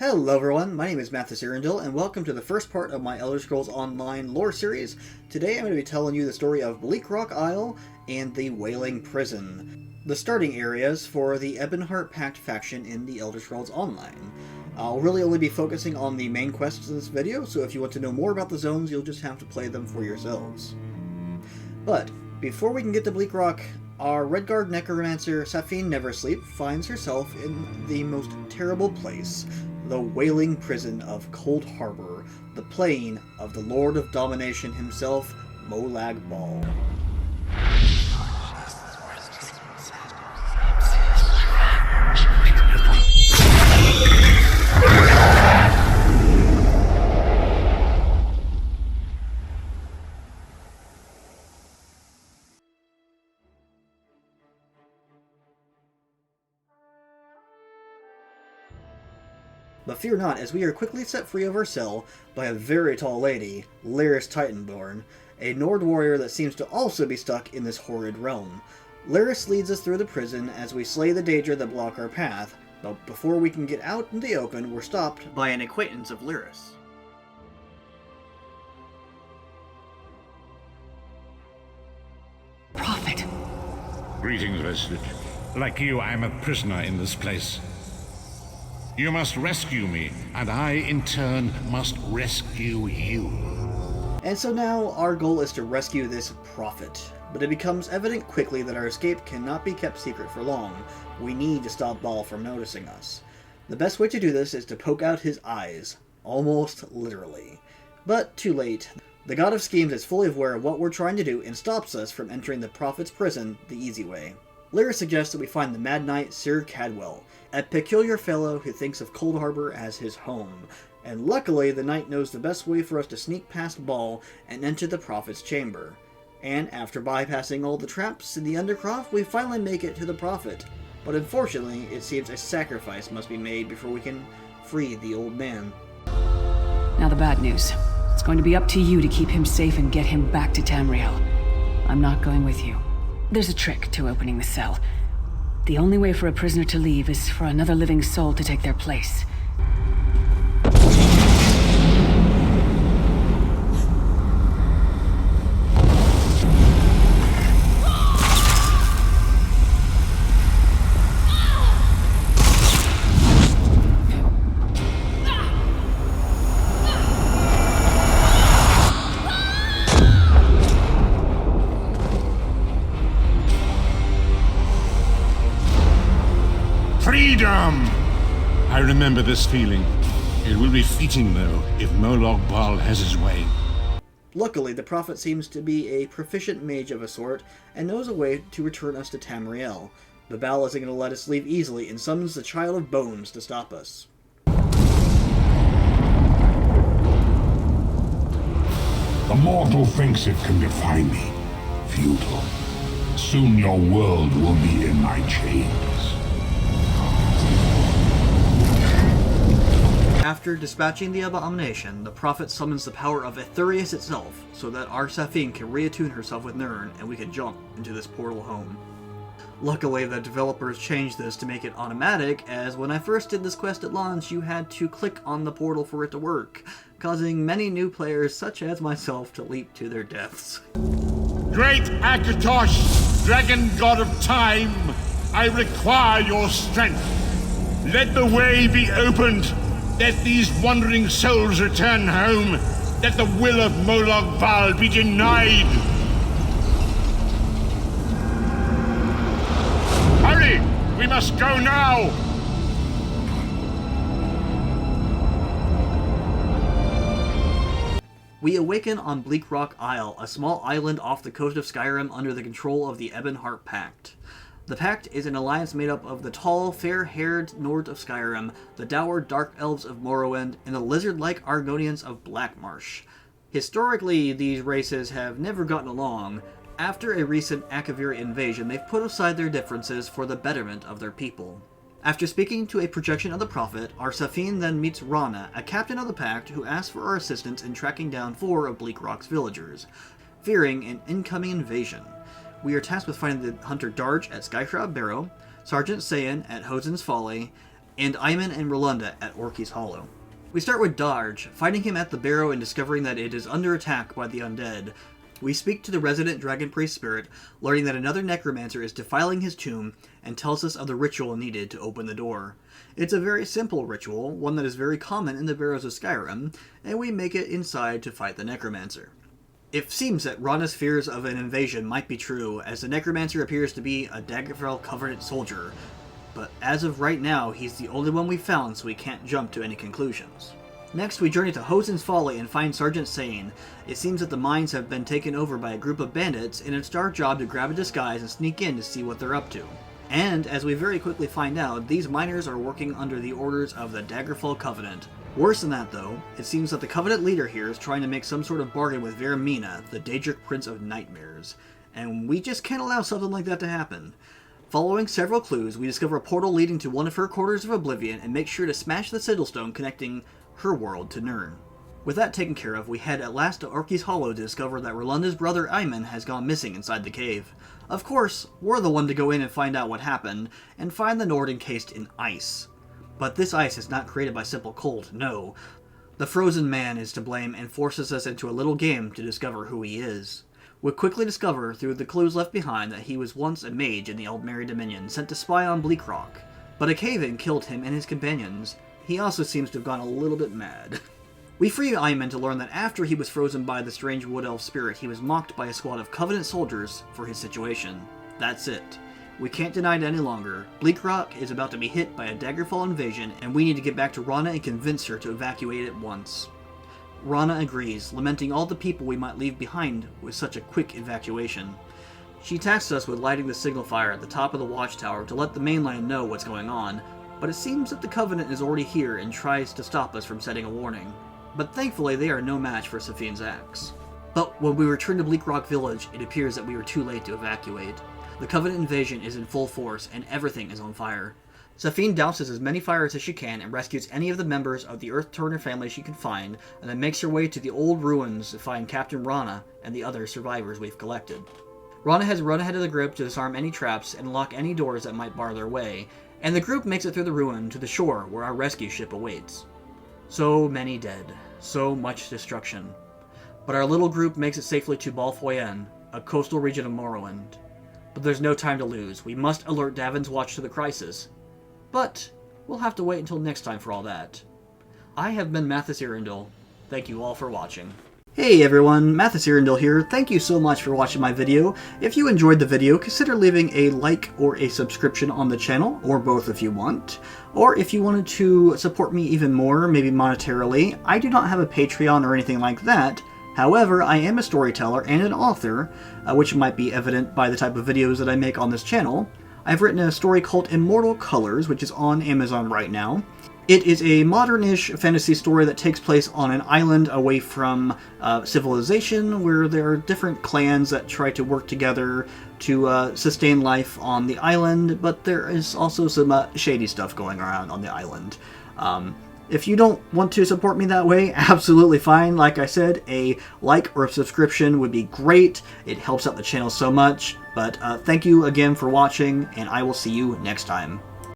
Hello everyone, my name is Mathis Irondil, and welcome to the first part of my Elder Scrolls Online lore series. Today I'm going to be telling you the story of Bleakrock Isle and the Wailing Prison, the starting areas for the Ebonheart Pact faction in the Elder Scrolls Online. I'll really only be focusing on the main quests in this video, so if you want to know more about the zones, you'll just have to play them for yourselves. But before we can get to Bleakrock, our Redguard necromancer Safine Neversleep finds herself in the most terrible place, the Wailing Prison of Cold Harbor, the plane of the Lord of Domination himself, Molag Bal. But fear not, as we are quickly set free of our cell by a very tall lady, Lyris Titanborn, a Nord warrior that seems to also be stuck in this horrid realm. Lyris leads us through the prison as we slay the danger that block our path, but before we can get out in the open, we're stopped by an acquaintance of Lyris. Prophet! Greetings, Vestige. Like you, I am a prisoner in this place. You must rescue me, and I, in turn, must rescue you. And so now, our goal is to rescue this prophet. But it becomes evident quickly that our escape cannot be kept secret for long. We need to stop Bal from noticing us. The best way to do this is to poke out his eyes. Almost literally. But too late. The God of Schemes is fully aware of what we're trying to do and stops us from entering the prophet's prison the easy way. Lyris suggests that we find the Mad Knight Sir Cadwell, a peculiar fellow who thinks of Cold Harbor as his home, and luckily the knight knows the best way for us to sneak past Bal and enter the prophet's chamber. And after bypassing all the traps in the Undercroft, we finally make it to the prophet. But unfortunately, it seems a sacrifice must be made before we can free the old man. Now the bad news. It's going to be up to you to keep him safe and get him back to Tamriel. I'm not going with you. There's a trick to opening the cell. The only way for a prisoner to leave is for another living soul to take their place. Freedom! I remember this feeling. It will be fleeting, though, if Molag Bal has his way. Luckily, the prophet seems to be a proficient mage of a sort, and knows a way to return us to Tamriel. But Bal isn't going to let us leave easily, and summons the Child of Bones to stop us. The mortal thinks it can defy me. Futile. Soon your world will be in my chains. After dispatching the abomination, the prophet summons the power of Etherius itself, so that our Safine can reattune herself with Nirn, and we can jump into this portal home. Luckily, the developers changed this to make it automatic, as when I first did this quest at launch, you had to click on the portal for it to work, causing many new players, such as myself, to leap to their deaths. Great Akatosh, dragon god of time, I require your strength. Let the way be opened. Let these wandering souls return home. Let the will of Molag Bal be denied. Hurry! We must go now! We awaken on Bleakrock Isle, a small island off the coast of Skyrim under the control of the Ebonheart Pact. The Pact is an alliance made up of the tall, fair-haired Nords of Skyrim, the dour Dark Elves of Morrowind, and the lizard-like Argonians of Blackmarsh. Historically, these races have never gotten along. After a recent Akaviri invasion, they've put aside their differences for the betterment of their people. After speaking to a projection of the Prophet, our Safine then meets Rana, a captain of the Pact who asks for our assistance in tracking down 4 of Bleakrock's villagers, fearing an incoming invasion. We are tasked with finding the Hunter Darge at Skyshroud Barrow, Sergeant Sayan at Hosen's Folly, and Ayman and Rolanda at Orky's Hollow. We start with Darj, finding him at the barrow and discovering that it is under attack by the undead. We speak to the resident Dragon Priest spirit, learning that another necromancer is defiling his tomb, and tells us of the ritual needed to open the door. It's a very simple ritual, one that is very common in the barrows of Skyrim, and we make it inside to fight the necromancer. It seems that Rana's fears of an invasion might be true, as the necromancer appears to be a Daggerfell Covenant soldier, but as of right now, he's the only one we've found, so we can't jump to any conclusions. Next, we journey to Hosen's Folly and find Sergeant Sane. It seems that the mines have been taken over by a group of bandits, and it's our job to grab a disguise and sneak in to see what they're up to. And, as we very quickly find out, these miners are working under the orders of the Daggerfall Covenant. Worse than that, though, it seems that the Covenant leader here is trying to make some sort of bargain with Vaermina, the Daedric Prince of Nightmares. And we just can't allow something like that to happen. Following several clues, we discover a portal leading to one of her quarters of oblivion and make sure to smash the sigilstone connecting her world to Nirn. With that taken care of, we head at last to Orky's Hollow to discover that Rolanda's brother Ayman has gone missing inside the cave. Of course, we're the one to go in and find out what happened, and find the Nord encased in ice. But this ice is not created by simple cold, no. The frozen man is to blame and forces us into a little game to discover who he is. We quickly discover, through the clues left behind, that he was once a mage in the Aldmeri Dominion, sent to spy on Bleakrock. But a cave-in killed him and his companions. He also seems to have gone a little bit mad. We free Ayman to learn that after he was frozen by the strange wood elf spirit, he was mocked by a squad of Covenant soldiers for his situation. That's it. We can't deny it any longer. Bleakrock is about to be hit by a Daggerfall invasion, and we need to get back to Rana and convince her to evacuate at once. Rana agrees, lamenting all the people we might leave behind with such a quick evacuation. She tasks us with lighting the signal fire at the top of the watchtower to let the mainland know what's going on, but it seems that the Covenant is already here and tries to stop us from setting a warning. But thankfully they are no match for Safine's axe. But when we return to Bleakrock Village, it appears that we were too late to evacuate. The Covenant invasion is in full force and everything is on fire. Safine douses as many fires as she can and rescues any of the members of the Earth Turner family she can find, and then makes her way to the old ruins to find Captain Rana and the other survivors we've collected. Rana has run ahead of the group to disarm any traps and lock any doors that might bar their way, and the group makes it through the ruin to the shore where our rescue ship awaits. So many dead, so much destruction. But our little group makes it safely to Balfoyen, a coastal region of Morrowind. But there's no time to lose. We must alert Davin's Watch to the crisis. But we'll have to wait until next time for all that. I have been Mathis Irondil. Thank you all for watching. Hey everyone, Mathis Irondil here. Thank you so much for watching my video. If you enjoyed the video, consider leaving a like or a subscription on the channel, or both if you want. Or if you wanted to support me even more, maybe monetarily, I do not have a Patreon or anything like that. However, I am a storyteller and an author, which might be evident by the type of videos that I make on this channel. I've written a story called Immortal Colors, which is on Amazon right now. It is a modern-ish fantasy story that takes place on an island away from civilization, where there are different clans that try to work together to sustain life on the island, but there is also some shady stuff going around on the island. If you don't want to support me that way, absolutely fine. Like I said, a like or a subscription would be great. It helps out the channel so much. But thank you again for watching, and I will see you next time.